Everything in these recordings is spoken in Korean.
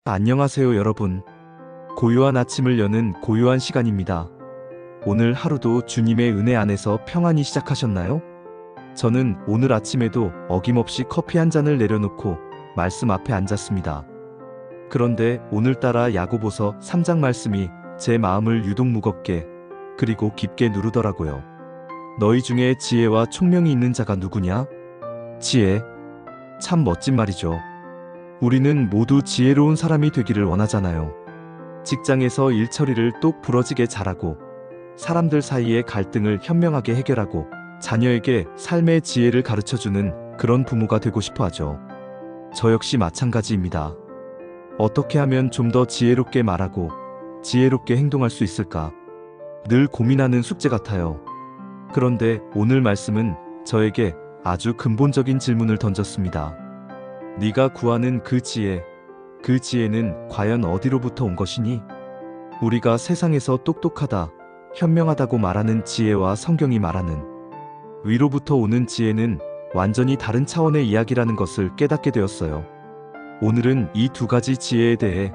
안녕하세요, 여러분. 고요한 아침을 여는 고요한 시간입니다. 오늘 하루도 주님의 은혜 안에서 평안히 시작하셨나요? 저는 오늘 아침에도 어김없이 커피 한 잔을 내려놓고 말씀 앞에 앉았습니다. 그런데 오늘따라 야고보서 3장 말씀이 제 마음을 유독 무겁게 그리고 깊게 누르더라고요. 너희 중에 지혜와 총명이 있는 자가 누구냐? 지혜. 참 멋진 말이죠. 우리는 모두 지혜로운 사람이 되기를 원하잖아요. 직장에서 일 처리를 똑 부러지게 잘하고, 사람들 사이의 갈등을 현명하게 해결하고, 자녀에게 삶의 지혜를 가르쳐주는 그런 부모가 되고 싶어 하죠. 저 역시 마찬가지입니다. 어떻게 하면 좀 더 지혜롭게 말하고, 지혜롭게 행동할 수 있을까? 늘 고민하는 숙제 같아요. 그런데 오늘 말씀은 저에게 아주 근본적인 질문을 던졌습니다. 네가 구하는 그 지혜는 과연 어디로부터 온 것이니? 우리가 세상에서 똑똑하다, 현명하다고 말하는 지혜와 성경이 말하는 위로부터 오는 지혜는 완전히 다른 차원의 이야기라는 것을 깨닫게 되었어요. 오늘은 이 두 가지 지혜에 대해,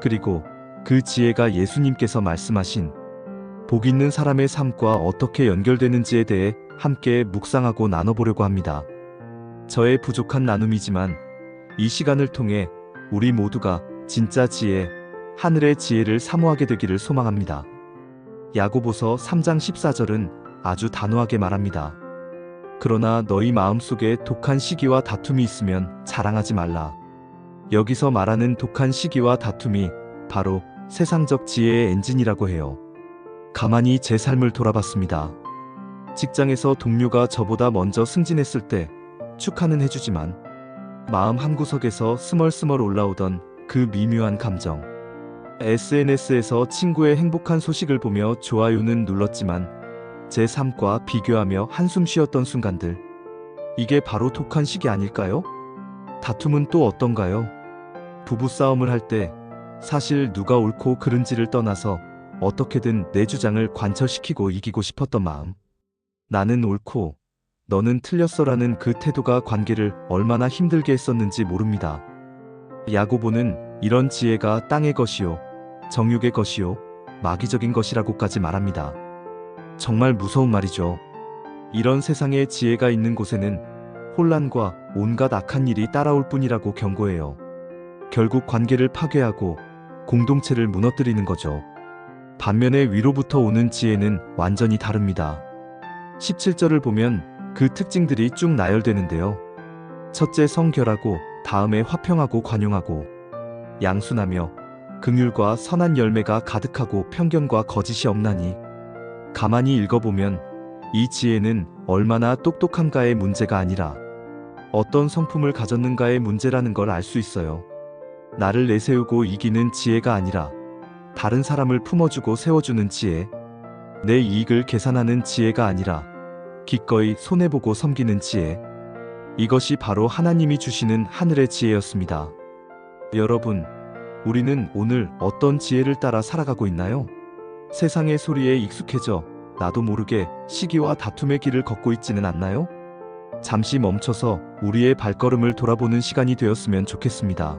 그리고 그 지혜가 예수님께서 말씀하신 복 있는 사람의 삶과 어떻게 연결되는지에 대해 함께 묵상하고 나눠보려고 합니다. 저의 부족한 나눔이지만 이 시간을 통해 우리 모두가 진짜 지혜, 하늘의 지혜를 사모하게 되기를 소망합니다. 야고보서 3장 14절은 아주 단호하게 말합니다. 그러나 너희 마음속에 독한 시기와 다툼이 있으면 자랑하지 말라. 여기서 말하는 독한 시기와 다툼이 바로 세상적 지혜의 엔진이라고 해요. 가만히 제 삶을 돌아봤습니다. 직장에서 동료가 저보다 먼저 승진했을 때 축하는 해주지만 마음 한구석에서 스멀스멀 올라오던 그 미묘한 감정. SNS에서 친구의 행복한 소식을 보며 좋아요는 눌렀지만 제 삶과 비교하며 한숨 쉬었던 순간들. 이게 바로 독한 시기 아닐까요? 다툼은 또 어떤가요? 부부싸움을 할 때 사실 누가 옳고 그른지를 떠나서 어떻게든 내 주장을 관철시키고 이기고 싶었던 마음. 나는 옳고 너는 틀렸어라는 그 태도가 관계를 얼마나 힘들게 했었는지 모릅니다. 야고보는 이런 지혜가 땅의 것이요, 정욕의 것이요, 마귀적인 것이라고까지 말합니다. 정말 무서운 말이죠. 이런 세상에 지혜가 있는 곳에는 혼란과 온갖 악한 일이 따라올 뿐이라고 경고해요. 결국 관계를 파괴하고 공동체를 무너뜨리는 거죠. 반면에 위로부터 오는 지혜는 완전히 다릅니다. 17절을 보면 그 특징들이 쭉 나열되는데요. 첫째, 성결하고 다음에 화평하고 관용하고 양순하며 긍휼과 선한 열매가 가득하고 편견과 거짓이 없나니. 가만히 읽어보면 이 지혜는 얼마나 똑똑한가의 문제가 아니라 어떤 성품을 가졌는가의 문제라는 걸 알 수 있어요. 나를 내세우고 이기는 지혜가 아니라 다른 사람을 품어주고 세워주는 지혜, 내 이익을 계산하는 지혜가 아니라 기꺼이 손해보고 섬기는 지혜. 이것이 바로 하나님이 주시는 하늘의 지혜였습니다. 여러분, 우리는 오늘 어떤 지혜를 따라 살아가고 있나요? 세상의 소리에 익숙해져 나도 모르게 시기와 다툼의 길을 걷고 있지는 않나요? 잠시 멈춰서 우리의 발걸음을 돌아보는 시간이 되었으면 좋겠습니다.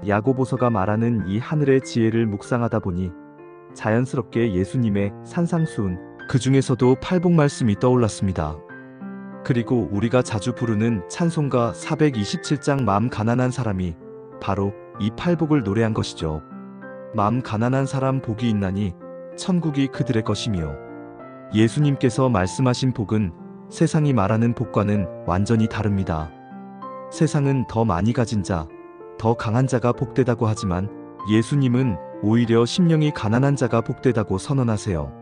야고보서가 말하는 이 하늘의 지혜를 묵상하다 보니 자연스럽게 예수님의 산상수훈, 그 중에서도 팔복 말씀이 떠올랐습니다. 그리고 우리가 자주 부르는 찬송가 427장 마음 가난한 사람이 바로 이 팔복을 노래한 것이죠. 마음 가난한 사람 복이 있나니 천국이 그들의 것이며. 예수님께서 말씀하신 복은 세상이 말하는 복과는 완전히 다릅니다. 세상은 더 많이 가진 자, 더 강한 자가 복되다고 하지만 예수님은 오히려 심령이 가난한 자가 복되다고 선언하세요.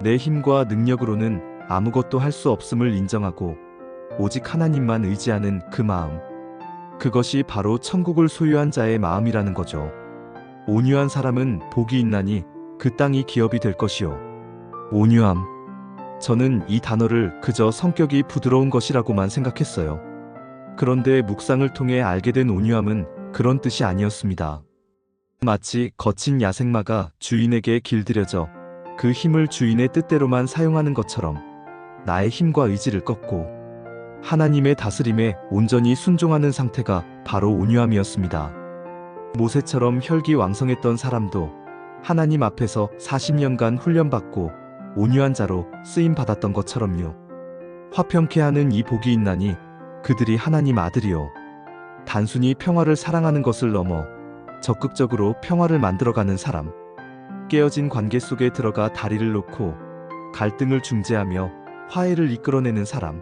내 힘과 능력으로는 아무것도 할 수 없음을 인정하고 오직 하나님만 의지하는 그 마음. 그것이 바로 천국을 소유한 자의 마음이라는 거죠. 온유한 사람은 복이 있나니 그 땅이 기업이 될 것이요. 온유함. 저는 이 단어를 그저 성격이 부드러운 것이라고만 생각했어요. 그런데 묵상을 통해 알게 된 온유함은 그런 뜻이 아니었습니다. 마치 거친 야생마가 주인에게 길들여져 그 힘을 주인의 뜻대로만 사용하는 것처럼 나의 힘과 의지를 꺾고 하나님의 다스림에 온전히 순종하는 상태가 바로 온유함이었습니다. 모세처럼 혈기왕성했던 사람도 하나님 앞에서 40년간 훈련받고 온유한 자로 쓰임받았던 것처럼요. 화평케 하는 이 복이 있나니 그들이 하나님 아들이요. 단순히 평화를 사랑하는 것을 넘어 적극적으로 평화를 만들어가는 사람. 깨어진 관계 속에 들어가 다리를 놓고 갈등을 중재하며 화해를 이끌어내는 사람.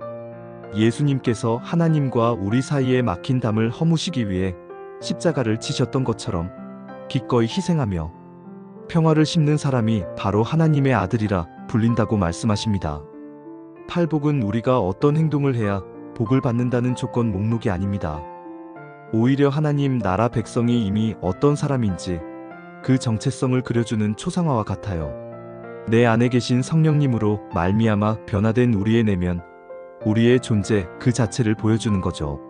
예수님께서 하나님과 우리 사이에 막힌 담을 허무시기 위해 십자가를 지셨던 것처럼 기꺼이 희생하며 평화를 심는 사람이 바로 하나님의 아들이라 불린다고 말씀하십니다. 팔복은 우리가 어떤 행동을 해야 복을 받는다는 조건 목록이 아닙니다. 오히려 하나님 나라 백성이 이미 어떤 사람인지 그 정체성을 그려주는 초상화와 같아요. 내 안에 계신 성령님으로 말미암아 변화된 우리의 내면, 우리의 존재 그 자체를 보여주는 거죠.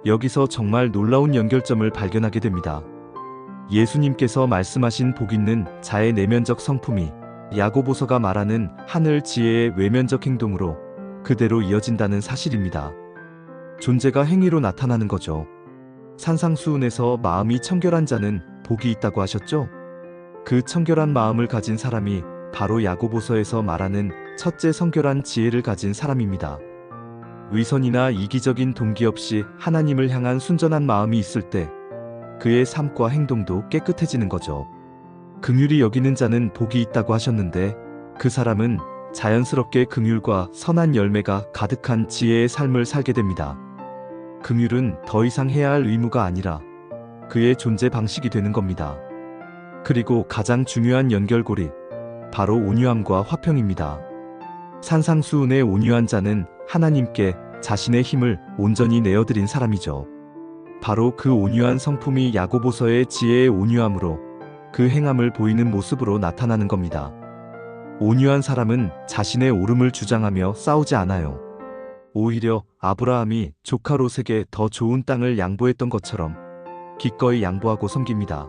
여기서 정말 놀라운 연결점을 발견하게 됩니다. 예수님께서 말씀하신 복 있는 자의 내면적 성품이 야고보서가 말하는 하늘 지혜의 외면적 행동으로 그대로 이어진다는 사실입니다. 존재가 행위로 나타나는 거죠. 산상수훈에서 마음이 청결한 자는 복이 있다고 하셨죠? 그 청결한 마음을 가진 사람이 바로 야고보서에서 말하는 첫째 성결한 지혜를 가진 사람입니다. 위선이나 이기적인 동기 없이 하나님을 향한 순전한 마음이 있을 때 그의 삶과 행동도 깨끗해지는 거죠. 긍휼히 여기는 자는 복이 있다고 하셨는데 그 사람은 자연스럽게 긍휼과 선한 열매가 가득한 지혜의 삶을 살게 됩니다. 긍휼은 더 이상 해야 할 의무가 아니라 그의 존재 방식이 되는 겁니다. 그리고 가장 중요한 연결고리, 바로 온유함과 화평입니다. 산상수훈의 온유한 자는 하나님께 자신의 힘을 온전히 내어드린 사람이죠. 바로 그 온유한 성품이 야고보서의 지혜의 온유함으로 그 행함을 보이는 모습으로 나타나는 겁니다. 온유한 사람은 자신의 옳음을 주장하며 싸우지 않아요. 오히려 아브라함이 조카 롯에게 더 좋은 땅을 양보했던 것처럼 기꺼이 양보하고 섬깁니다.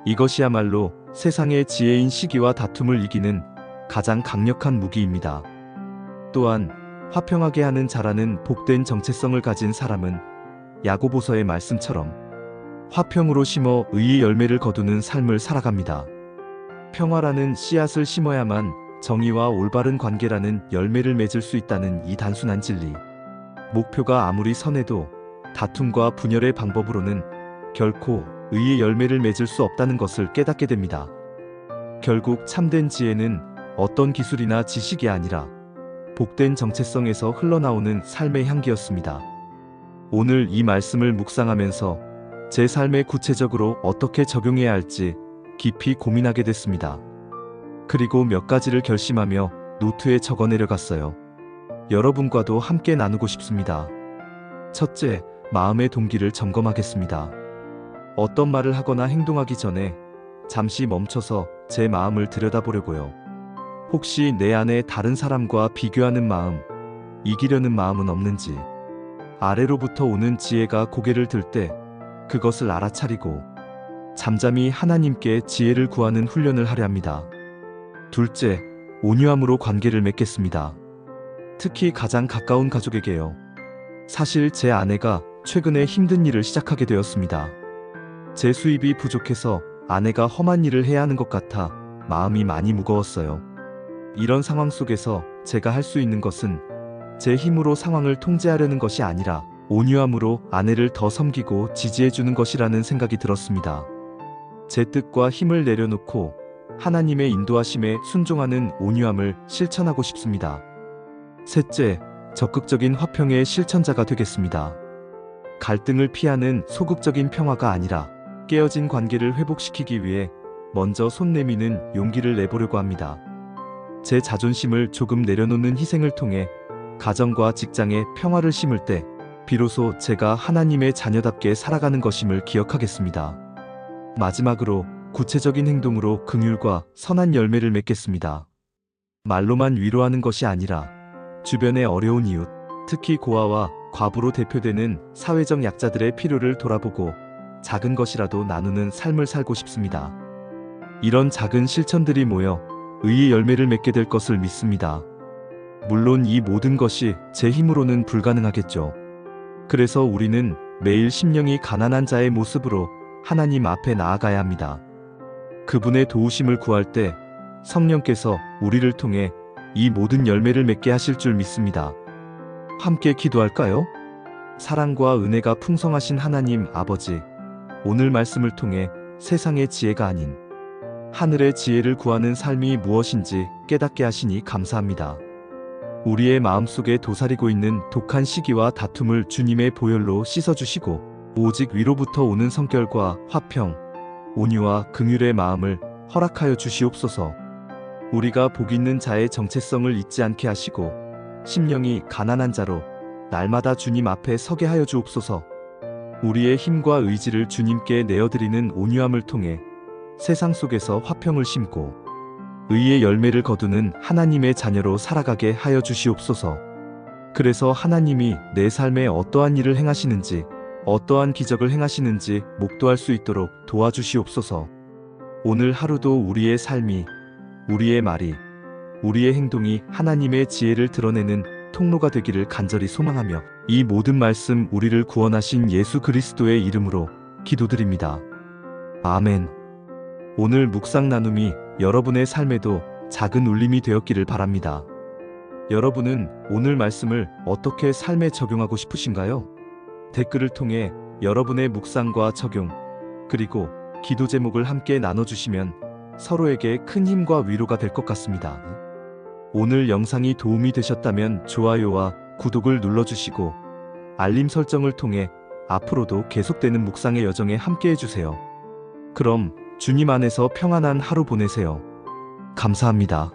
이것이야말로 세상의 지혜인 시기와 다툼을 이기는 가장 강력한 무기입니다. 또한 화평하게 하는 자라는 복된 정체성을 가진 사람은 야고보서의 말씀처럼 화평으로 심어 의의 열매를 거두는 삶을 살아갑니다. 평화라는 씨앗을 심어야만 정의와 올바른 관계라는 열매를 맺을 수 있다는 이 단순한 진리. 목표가 아무리 선해도 다툼과 분열의 방법으로는 결코 의의 열매를 맺을 수 없다는 것을 깨닫게 됩니다. 결국 참된 지혜는 어떤 기술이나 지식이 아니라 복된 정체성에서 흘러나오는 삶의 향기였습니다. 오늘 이 말씀을 묵상하면서 제 삶에 구체적으로 어떻게 적용해야 할지 깊이 고민하게 됐습니다. 그리고 몇 가지를 결심하며 노트에 적어 내려갔어요. 여러분과도 함께 나누고 싶습니다. 첫째, 마음의 동기를 점검하겠습니다. 어떤 말을 하거나 행동하기 전에 잠시 멈춰서 제 마음을 들여다보려고요. 혹시 내 안에 다른 사람과 비교하는 마음, 이기려는 마음은 없는지, 아래로부터 오는 지혜가 고개를 들 때 그것을 알아차리고 잠잠히 하나님께 지혜를 구하는 훈련을 하려 합니다. 둘째, 온유함으로 관계를 맺겠습니다. 특히 가장 가까운 가족에게요. 사실 제 아내가 최근에 힘든 일을 시작하게 되었습니다. 제 수입이 부족해서 아내가 험한 일을 해야 하는 것 같아 마음이 많이 무거웠어요. 이런 상황 속에서 제가 할 수 있는 것은 제 힘으로 상황을 통제하려는 것이 아니라 온유함으로 아내를 더 섬기고 지지해주는 것이라는 생각이 들었습니다. 제 뜻과 힘을 내려놓고 하나님의 인도하심에 순종하는 온유함을 실천하고 싶습니다. 셋째, 적극적인 화평의 실천자가 되겠습니다. 갈등을 피하는 소극적인 평화가 아니라 깨어진 관계를 회복시키기 위해 먼저 손 내미는 용기를 내보려고 합니다. 제 자존심을 조금 내려놓는 희생을 통해 가정과 직장에 평화를 심을 때 비로소 제가 하나님의 자녀답게 살아가는 것임을 기억하겠습니다. 마지막으로 구체적인 행동으로 긍휼과 선한 열매를 맺겠습니다. 말로만 위로하는 것이 아니라 주변의 어려운 이웃, 특히 고아와 과부로 대표되는 사회적 약자들의 필요를 돌아보고 작은 것이라도 나누는 삶을 살고 싶습니다. 이런 작은 실천들이 모여 의의 열매를 맺게 될 것을 믿습니다. 물론 이 모든 것이 제 힘으로는 불가능하겠죠. 그래서 우리는 매일 심령이 가난한 자의 모습으로 하나님 앞에 나아가야 합니다. 그분의 도우심을 구할 때 성령께서 우리를 통해 이 모든 열매를 맺게 하실 줄 믿습니다. 함께 기도할까요? 사랑과 은혜가 풍성하신 하나님 아버지, 오늘 말씀을 통해 세상의 지혜가 아닌 하늘의 지혜를 구하는 삶이 무엇인지 깨닫게 하시니 감사합니다. 우리의 마음속에 도사리고 있는 독한 시기와 다툼을 주님의 보혈로 씻어주시고 오직 위로부터 오는 성결과 화평, 온유와 긍휼의 마음을 허락하여 주시옵소서. 우리가 복 있는 자의 정체성을 잊지 않게 하시고 심령이 가난한 자로 날마다 주님 앞에 서게 하여 주옵소서. 우리의 힘과 의지를 주님께 내어드리는 온유함을 통해 세상 속에서 화평을 심고 의의 열매를 거두는 하나님의 자녀로 살아가게 하여 주시옵소서. 그래서 하나님이 내 삶에 어떠한 일을 행하시는지, 어떠한 기적을 행하시는지 목도할 수 있도록 도와주시옵소서. 오늘 하루도 우리의 삶이, 우리의 말이, 우리의 행동이 하나님의 지혜를 드러내는 통로가 되기를 간절히 소망하며 이 모든 말씀 우리를 구원하신 예수 그리스도의 이름으로 기도드립니다. 아멘. 오늘 묵상 나눔이 여러분의 삶에도 작은 울림이 되었기를 바랍니다. 여러분은 오늘 말씀을 어떻게 삶에 적용하고 싶으신가요? 댓글을 통해 여러분의 묵상과 적용, 그리고 기도 제목을 함께 나눠주시면 서로에게 큰 힘과 위로가 될 것 같습니다. 오늘 영상이 도움이 되셨다면 좋아요와 구독을 눌러주시고 알림 설정을 통해 앞으로도 계속되는 묵상의 여정에 함께 해주세요. 그럼 주님 안에서 평안한 하루 보내세요. 감사합니다.